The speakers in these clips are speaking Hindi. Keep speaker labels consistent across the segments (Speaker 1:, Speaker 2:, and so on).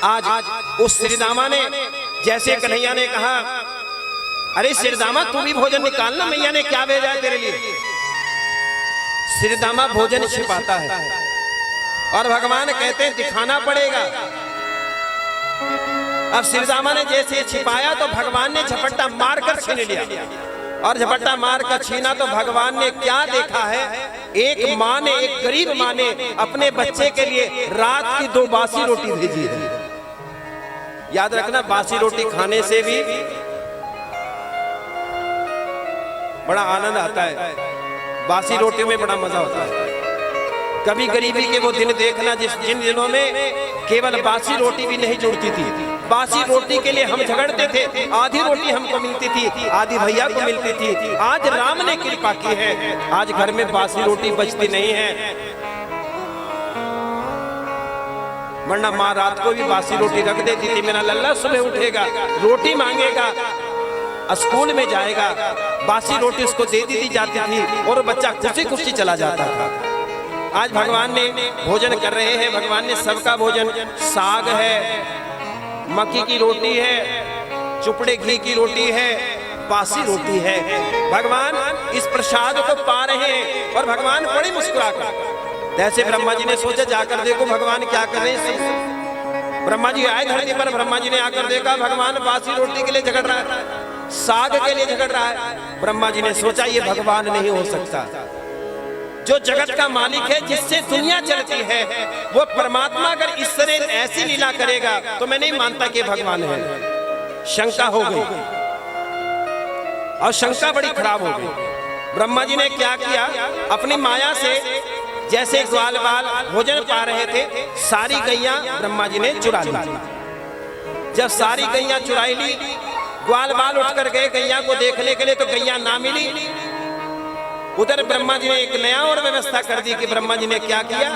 Speaker 1: आज उस श्रीदामा ने, जैसे कन्हैया ने कहा, अरे श्रीदामा तू भी भोजन निकालना, मैया ने क्या भेजा है तेरे लिए। श्रीदामा भोजन छिपाता है और भगवान कहते हैं दिखाना पड़ेगा। अब श्रीदामा ने जैसे छिपाया तो भगवान ने झपट्टा मारकर छीन लिया, और झपट्टा मारकर छीना तो भगवान ने क्या देखा है, एक माँ ने, एक गरीब माँ ने अपने बच्चे के लिए रात की 2 बासी रोटी भेजी है। याद रखना, बासी रोटी खाने से भी बड़ा आनंद आता है, बासी रोटियों में बड़ा मजा होता है। कभी गरीबी के वो दिन देखना जिन दिनों में केवल बासी रोटी भी नहीं जुड़ती थी। बासी रोटी के लिए हम झगड़ते थे, आधी रोटी हमको मिलती थी, आधी भैया को मिलती थी। आज राम ने कृपा की है, आज घर में बासी रोटी बचती नहीं है, वरना माँ रात को भी बासी रोटी रख देती थी। मेरा लल्ला सुबह उठेगा, रोटी मांगेगा, स्कूल में जाएगा, बासी रोटी उसको दे दी जाती थी और बच्चा खुशी खुशी चला जाता था। आज भगवान ने भोजन कर रहे हैं, भगवान ने सबका भोजन, साग है, मक्की की रोटी है, चुपड़े घी की रोटी है, बासी रोटी है। भगवान इस प्रसाद को पा रहे हैं और भगवान बड़ी मुस्कुराकर, जैसे ब्रह्मा जी ने सोचा जाकर देखो भगवान क्या कर रहे हैं। ब्रह्मा जी आए धरती पर, ब्रह्मा जी ने आकर देखा भगवान बासी रोटी के लिए झगड़ रहा है, साग के लिए झगड़ रहा है। ब्रह्मा जी ने सोचा ये भगवान नहीं हो सकता, जो जगत का मालिक है, जिससे दुनिया चलती है, वो परमात्मा अगर इस तरह ऐसी लीला करेगा तो मैं नहीं मानता कि भगवान है। शंका हो गई और शंका बड़ी खराब हो गई। ब्रह्मा जी ने क्या किया, अपनी माया से जैसे ग्वाल बाल भोजन पा रहे थे, सारी गैया ब्रह्मा जी ने चुरा ली। जब सारी गैया चुराई ली, ग्वाल बाल उठकर गए गैया को देखने के लिए, तो गैया ना मिली। उधर ब्रह्मा जी ने एक नया और व्यवस्था कर दी कि ब्रह्मा जी ने क्या किया,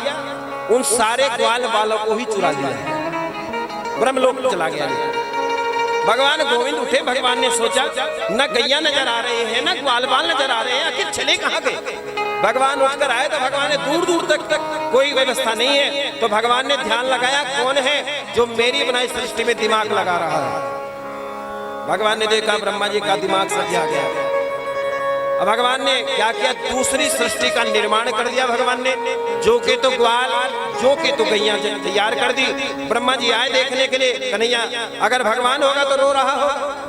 Speaker 1: उन सारे ग्वाल बालों को ही चुरा लिया, ब्रह्मलोक चला गया। भगवान गोविंद उठे, भगवान ने सोचा न गैया नजर आ रहे हैं, न ग्वाल बाल नजर आ रहे हैं, आखिर चले कहाँ गए। भगवान उठकर आए तो भगवान ने दूर दूर तक कोई व्यवस्था नहीं है, तो भगवान ने ध्यान लगाया कौन है जो मेरी बनाई सृष्टि में दिमाग लगा रहा है। भगवान ने देखा ब्रह्मा जी का दिमाग सजा गया। अब भगवान ने क्या किया, दूसरी सृष्टि का निर्माण कर दिया। भगवान ने जो के तो ग्वाल, जो के तो गैया तैयार कर दी। ब्रह्मा जी आए देखने के लिए, कन्हैया अगर भगवान होगा तो रो रहा होगा।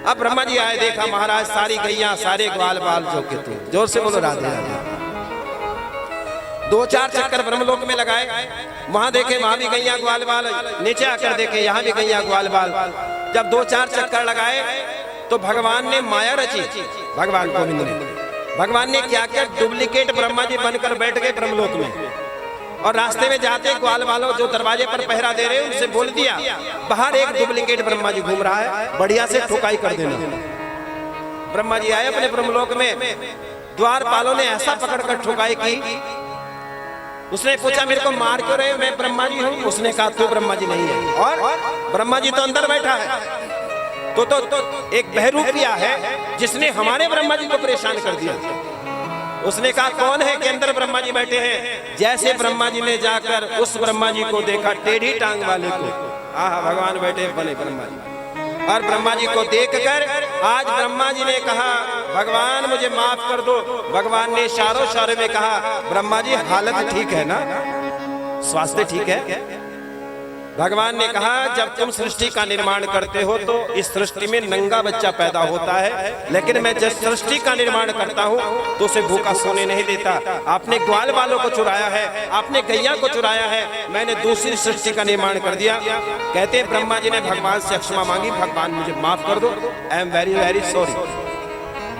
Speaker 1: अब ब्रह्मा जी आए, देखा महाराज सारी गैया, सारे ग्वाल बाल जो के तो, जोर से बोलो राधे राधे। 2-4 चक्कर ब्रह्मलोक में लगाए, वहां देखे वहां भी गैया ग्वाल बाल, नीचे आकर देखे यहाँ भी गैया ग्वाल बाल। जब 2-4 चक्कर लगाए तो भगवान ने माया रची, भगवान गोविंद ने। भगवान ने क्या किया, डुप्लीकेट ब्रह्मा जी बनकर बैठ गए ब्रह्मलोक में, और रास्ते में जाते ग्वाल वालों जो दरवाजे पर पहरा दे रहे उनसे बोल दिया बाहर एक डुप्लीकेट ब्रह्मा जी घूम रहा है, बढ़िया से ठुकाई कर देना। ब्रह्मा जी आए अपने ब्रह्मलोक में, द्वारपालों ने ऐसा पकड़कर ठुकाई की। उसने पूछा मेरे को मार क्यों रहे हो, मैं ब्रह्मा जी हूँ। उसने कहा तू ब्रह्मा जी नहीं है, और ब्रह्मा जी तो अंदर बैठा है। तो एक बहरूपिया है जिसने हमारे ब्रह्मा जी को परेशान कर दिया। उसने कहा कौन है कि अंदर ब्रह्मा जी बैठे हैं। जैसे ब्रह्मा जी ने जाकर उस ब्रह्मा जी को देखा, टेढ़ी टांग वाले को, आहा भगवान बैठे बने ब्रह्मा जी, और ब्रह्मा जी को देखकर आज ब्रह्मा जी ने कहा भगवान मुझे माफ कर दो। भगवान ने इशारों में कहा ब्रह्मा जी हालत ठीक है ना, स्वास्थ्य ठीक है। भगवान ने कहा जब तुम सृष्टि का निर्माण करते हो तो इस सृष्टि में नंगा बच्चा पैदा होता है, लेकिन मैं जब सृष्टि का निर्माण करता हूँ तो उसे भूखा सोने नहीं देता। आपने ग्वाल वालों को चुराया है, आपने गैया को चुराया है, मैंने दूसरी सृष्टि का निर्माण कर दिया। कहते ब्रह्मा जी ने भगवान से क्षमा मांगी, भगवान मुझे माफ कर दो, I am very very sorry.